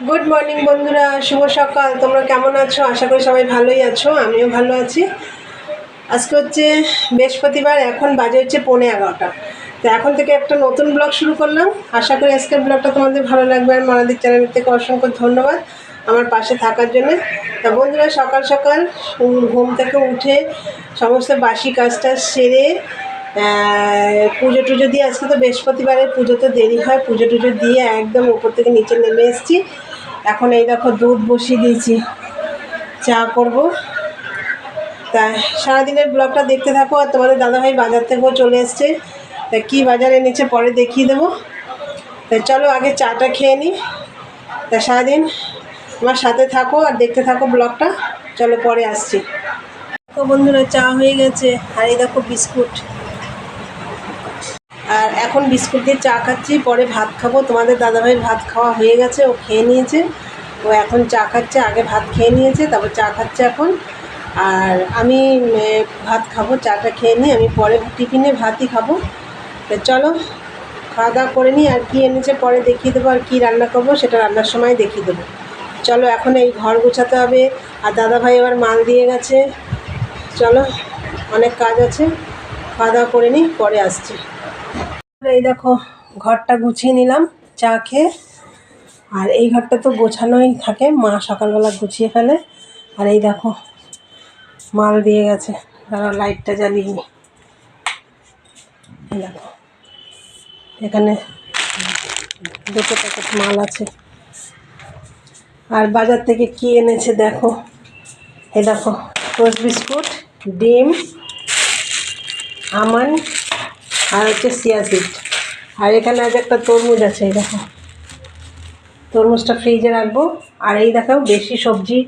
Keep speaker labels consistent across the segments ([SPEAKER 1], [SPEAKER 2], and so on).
[SPEAKER 1] Good morning বন্ধুরা, শুভ সকাল। তোমরা কেমন আছো? আশা করি সবাই ভালোই আছো, আমিও ভালো আছি। আজকে হচ্ছে বৃহস্পতিবার, এখন বাজে হচ্ছে 11:15। তো এখন থেকে একটা নতুন ব্লগ শুরু করলাম। আশা করি আজকের ব্লগটা তোমাদের ভালো লাগবে। আর মানাদের চ্যানেল থেকে অসংখ্য ধন্যবাদ আমার পাশে থাকার জন্য। তা বন্ধুরা, সকাল সকাল ঘুম থেকে উঠে সমস্ত বাসি কাজটা সেরে পুজো টুজো দিয়ে, আজকে তো বৃহস্পতিবারের পুজো তো দেরি হয়, পুজো টুজো দিয়ে একদম উপর থেকে নিচে নেমে এসেছি। এখন এই দেখো দুধ বসিয়ে দিয়েছি, চা করব। তা সারাদিনের ব্লগটা দেখতে থাকো। আর তোমাদের দাদাভাই বাজার থেকেও চলে এসছে, তা কী বাজার এনেছে পরে দেখিয়ে দেবো। তা চলো আগে চাটা খেয়ে নিই। তা সারাদিন আমার সাথে থাকো আর দেখতে থাকো ব্লগটা। চলো পরে আসছি। তো বন্ধুরা, চা হয়ে গেছে, আর এই দেখো বিস্কুট। আর এখন বিস্কুট দিয়ে চা খাচ্ছি, পরে ভাত খাবো। তোমাদের দাদাভাইয়ের ভাত খাওয়া হয়ে গেছে, ও খেয়ে নিয়েছে। ও এখন চা খাচ্ছে, আগে ভাত খেয়ে নিয়েছে, তারপর চা খাচ্ছে এখন। আর আমি ভাত খাবো, চাটা খেয়ে নিই। আমি পরে টিফিনে ভাতই খাবো। তো চলো খাওয়া দাওয়া করে নিই। আর কী এনেছে পরে দেখিয়ে দেবো, আর কী রান্না করবো সেটা রান্নার সময় দেখিয়ে দেবো। চলো এখন এই ঘর গোছাতে হবে। আর দাদাভাই আবার মাল দিয়ে গেছে। চলো, অনেক কাজ আছে, খাওয়া দাওয়া করে নিই, পরে আসছি। এই দেখো ঘরটা গুছিয়ে নিলাম চা খেয়ে। আর এই ঘরটা তো গোছানোই থাকে, মা সকালবেলা গুছিয়ে ফেলে। আর এই দেখো মাল দিয়ে গেছে, ধরো লাইটটা জ্বালিয়ে নি। দেখো এখানে 2 প্যাকেট মাল আছে। আর বাজার থেকে কি এনেছে দেখো, এই দেখো টোস্ট বিস্কুট, ডিম, আমন্ড, আর হচ্ছে চিয়া সিড। আর এখানে আজ একটা তরমুজ আছে, এই দেখো তরমুজটা ফ্রিজে রাখবো। আর এই দেখো বেশি সবজি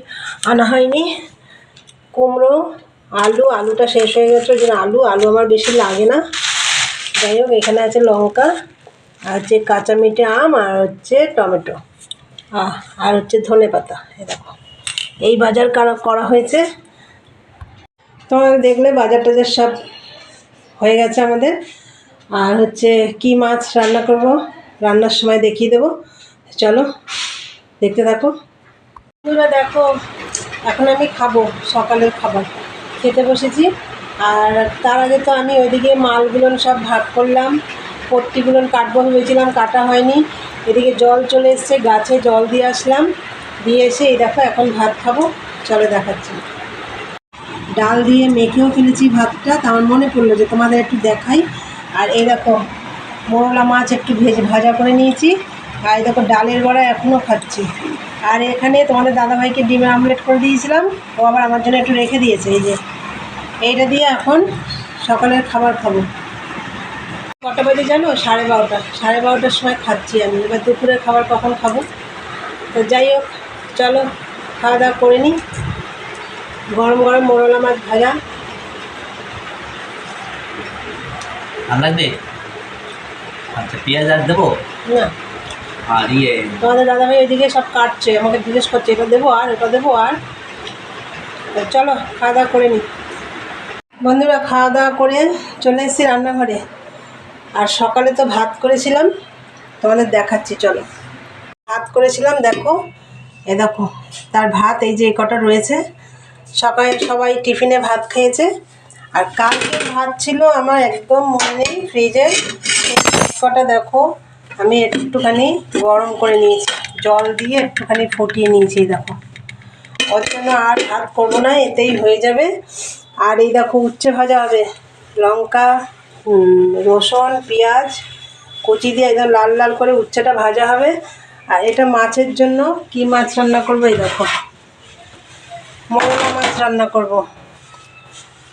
[SPEAKER 1] আনা হয়নি, কুমড়ো, আলুটা শেষ হয়ে গেছে, ওই জন্য আলু আমার বেশি লাগে না। যাই হোক, এখানে আছে লঙ্কা, আর হচ্ছে কাঁচা মিঠে আম, আর হচ্ছে টমেটো, আর হচ্ছে ধনে পাতা। এই দেখো এই বাজার করা হয়েছে। তোমাদের দেখলে বাজার টাজার সব হয়ে গেছে আমাদের। আর হচ্ছে কি মাছ রান্না করব, রান্নার সময় দেখিয়ে দেবো। চলো দেখতে থাকো। বন্ধুরা দেখো, এখন আমি খাবো সকালের খাবার, খেতে বসেছি। আর তার আগে তো আমি ওইদিকে মালগুলো সব ভাগ করলাম, পট্টিগুলো কাটবো ভেবেছিলাম, কাটা হয়নি। এদিকে জল চলে এসছে, গাছে জল দিয়ে আসলাম, দিয়ে এসে এই দেখো এখন ভাত খাবো। চলো দেখাচ্ছি। ডাল দিয়ে মেখেও ফেলেছি ভাতটা, তা আমার মনে পড়লো যে তোমাদের একটু দেখাই। আর এই দেখো মোরলা মাছ একটু ভাজা করে নিয়েছি। আর এই দেখো ডালের বড়া এখনও খাচ্ছি। আর এখানে তোমাদের দাদাভাইকে ডিমের আমলেট করে দিয়েছিলাম, ও আবার আমার জন্য একটু রেখে দিয়েছে। এই যে এইটা দিয়ে এখন সকালের খাবার খাবো। কটা বাজে জানো? 12:30। 12:30টার সময় খাচ্ছি আমি। এবার দুপুরের খাবার কখন খাবো? তো যাই হোক, চলো খাওয়া দাওয়া করে নিই। গরম গরম মোরলা মাছ ভাজা।
[SPEAKER 2] আচ্ছা, পেঁয়াজ আর দেবো
[SPEAKER 1] না,
[SPEAKER 2] আর
[SPEAKER 1] তোমাদের দাদাভাই ওইদিকে সব কাটছে, আমাকে জিজ্ঞেস করছে এটা দেবো আর ওটা দেবো। আর চলো খাওয়া দাওয়া করে নিই। বন্ধুরা, খাওয়া দাওয়া করে চলে এসেছি রান্নাঘরে। আর সকালে তো ভাত করেছিলাম, তোমাদের দেখাচ্ছি। চলো, ভাত করেছিলাম, দেখো এ দেখো তার ভাত এই যে কটা রয়েছে। সকালে সবাই টিফিনে ভাত খেয়েছে। আর কালকের ভাত ছিল আমার একদম মনে নেই ফ্রিজে, কটা দেখো আমি একটুখানি গরম করে নিয়েছি, জল দিয়ে একটুখানি ফুটিয়ে নিয়েছি। দেখো ওর জন্য আর ভাত করবো না, এতেই হয়ে যাবে। আর এই দেখো উচ্ছে ভাজা হবে, লঙ্কা, রসুন, পেঁয়াজ কুচি দিয়ে একদম লাল লাল করে উচ্ছেটা ভাজা হবে। আর এটা মাছের জন্য কি মাছ রান্না করবো, এই দেখো মোরলা মাছ রান্না করব।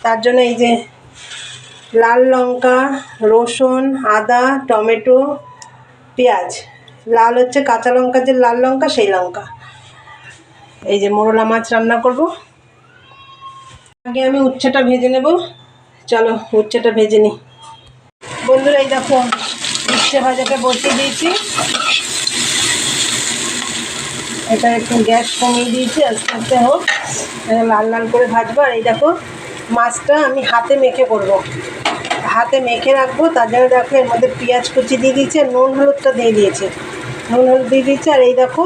[SPEAKER 1] তার জন্য এই যে লাল লঙ্কা, রসুন, আদা, টমেটো, পেঁয়াজ, লাল হচ্ছে কাঁচা লঙ্কা, যে লাল লঙ্কা সেই লঙ্কা। এই যে মোরলা মাছ রান্না করব। আগে আমি উচ্ছেটা ভেজে নেব। চলো উচ্ছেটা ভেজে নিই। বন্ধুরা এই দেখো উচ্ছে ভাজাটা বসিয়ে দিয়েছি। এটা একটু গ্যাস কমিয়ে দিয়েছি, আস্তে আস্তে হোক, লাল লাল করে ভাজবো। আর এই দেখো মাছটা আমি হাতে মেখে করব, হাতে মেখে রাখবো। তার জন্য দেখো এর মধ্যে পেঁয়াজ কুচি দিয়ে দিয়েছে, নুন হলুদটা দিয়ে দিয়েছে, নুন হলুদ দিয়ে দিয়েছে। আর এই দেখো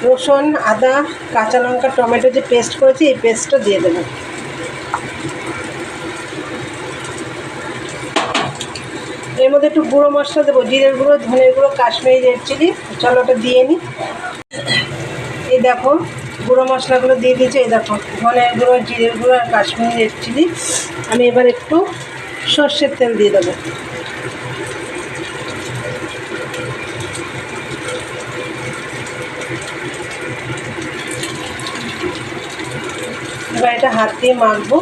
[SPEAKER 1] রসুন, আদা, কাঁচা লঙ্কা, টমেটো যে পেস্ট করেছি এই পেস্টটা দিয়ে দেবো। এর মধ্যে একটু গুঁড়ো মশলা দেবো, জিরের গুঁড়ো, ধনের গুঁড়ো, কাশ্মীরি রেড চিলি। চলো ওটা দিয়ে নিই। এই দেখো গুঁড়ো মশলাগুলো দিয়ে দিয়েছি। এই দেখো ধনের গুঁড়ো, জিরের গুঁড়ো আর কাশ্মীরি রেড চিলি। আমি এবার একটু সর্ষের তেল দিয়ে দেবো। এবার এটা হাত দিয়ে মাখবো।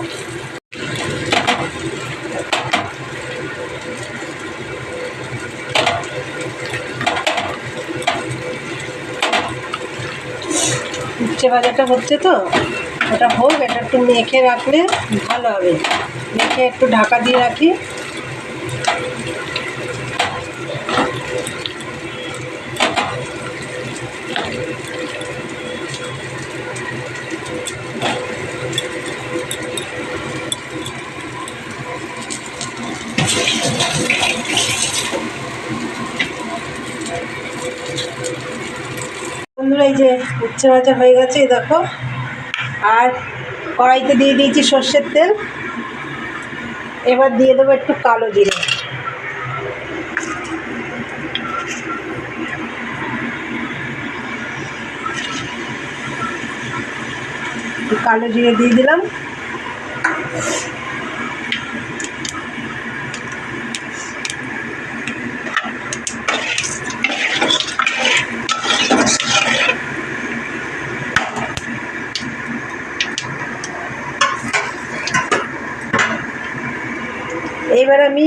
[SPEAKER 1] উচ্ছে ভাজাটা হচ্ছে তো, ওটা হোক, এটা একটু মেখে রাখলে ভালো হবে। মেখে একটু ঢাকা দিয়ে রাখি। বন্ধুরা এই যে উচ্ছে ভাজা হয়ে গেছে, এই দেখো। আর কড়াইতে দিয়ে দিয়েছি সর্ষের তেল। এবার দিয়ে দেবো একটু কালো জিরে। কালো জিরে দিয়ে দিলাম। এবার আমি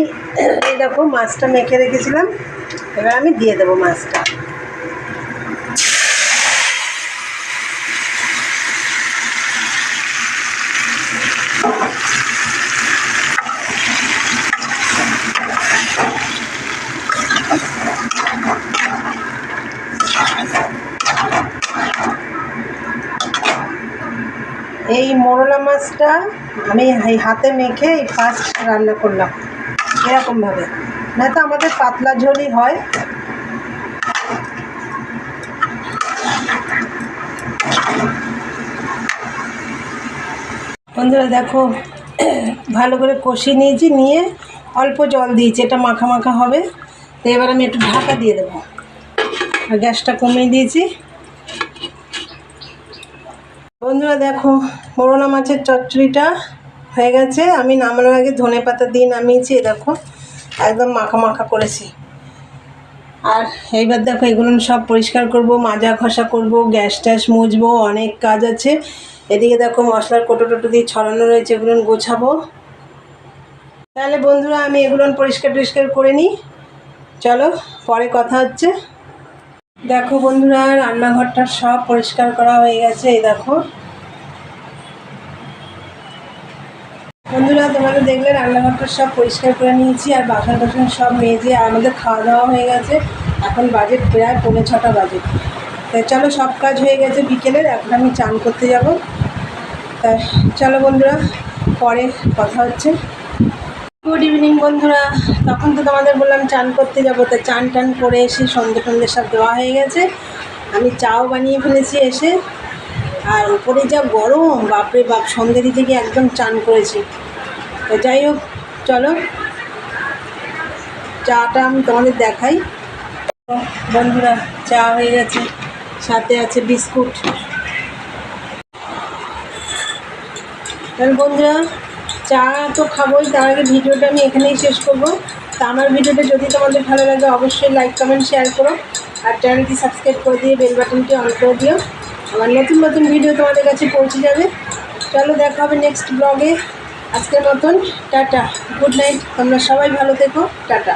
[SPEAKER 1] এই দেখো মাছটা মেখে রেখেছিলাম, এবার আমি দিয়ে দেবো মাছটা। এই মোরলা মাছটা আমি এই হাতে মেখে এই ফার্স্ট রান্না করলাম এরকমভাবে, না তো আমাদের পাতলা ঝোলই হয়। বন্ধুরা দেখো ভালো করে কষিয়ে নিয়েছি, নিয়ে অল্প জল দিয়েছি, এটা মাখা মাখা হবে। তো এবার আমি একটু ঢাকা দিয়ে দেবো আর গ্যাসটা কমিয়ে দিয়েছি। বন্ধুরা দেখো মোরলা মাছের চচ্চড়িটা হয়ে গেছে। আমি নামানোর আগে ধনেপাতা দিয়ে নামিয়েছি। দেখো একদম মাখা মাখা করেছি। আর এইবার দেখো এগুলো সব পরিষ্কার করব, মাজা ঘষা করব, গ্যাস ট্যাস মুছবো, অনেক কাজ আছে। এদিকে দেখো মশলার কোটো টোটো দিয়ে ছড়ানো রয়েছে, এগুলো গোছাবো। তাহলে বন্ধুরা আমি এগুলো পরিষ্কার করে নিই। চলো পরে কথা হচ্ছে। দেখো বন্ধুরা রান্নাঘরটা সব পরিষ্কার করা হয়ে গেছে। এই দেখো বন্ধুরা তোমাদের দেখলে রান্নাঘরটা সব পরিষ্কার করে নিয়েছি, আর বাসন টাসন সব মেজে, আর আমাদের খাওয়া দাওয়া হয়ে গেছে। এখন বাজে প্রায় 6:45 বাজে। তাই চলো সব কাজ হয়ে গেছে বিকেলের, এখন আমি চান করতে যাব। তাই চলো বন্ধুরা পরে কথা হচ্ছে। গুড ইভিনিং বন্ধুরা। তখন তো তোমাদের বললাম চান করতে যাবো, তাই চান টান করে এসে সন্ধে টন্ধে সব দেওয়া হয়ে গেছে। আমি চাও বানিয়ে ফেলেছি এসে। আর উপরে যা গরম, বাপরে বাপ, সন্ধ্যে দিকে গিয়ে একদম চান করেছি। তো যাই হোক চলো চাটা আমি তোমাদের দেখাই। বন্ধুরা চা হয়ে গেছে, সাথে আছে বিস্কুট। তাহলে বন্ধুরা চা তো খাবোই, তার আগে ভিডিওটা আমি এখানেই শেষ করবো। তা আমার ভিডিওটা যদি তোমাদের ভালো লাগে অবশ্যই লাইক কমেন্ট শেয়ার করো, আর চ্যানেলটি সাবস্ক্রাইব করে দিয়ে বেল বাটনটি অন করে দিও। আমার নতুন নতুন ভিডিও তোমাদের কাছে পৌঁছে যাবে। চলো দেখা হবে নেক্সট ব্লগে। আজকের মতন টাটা, গুড নাইট। তোমরা সবাই ভালো থেকো, টাটা।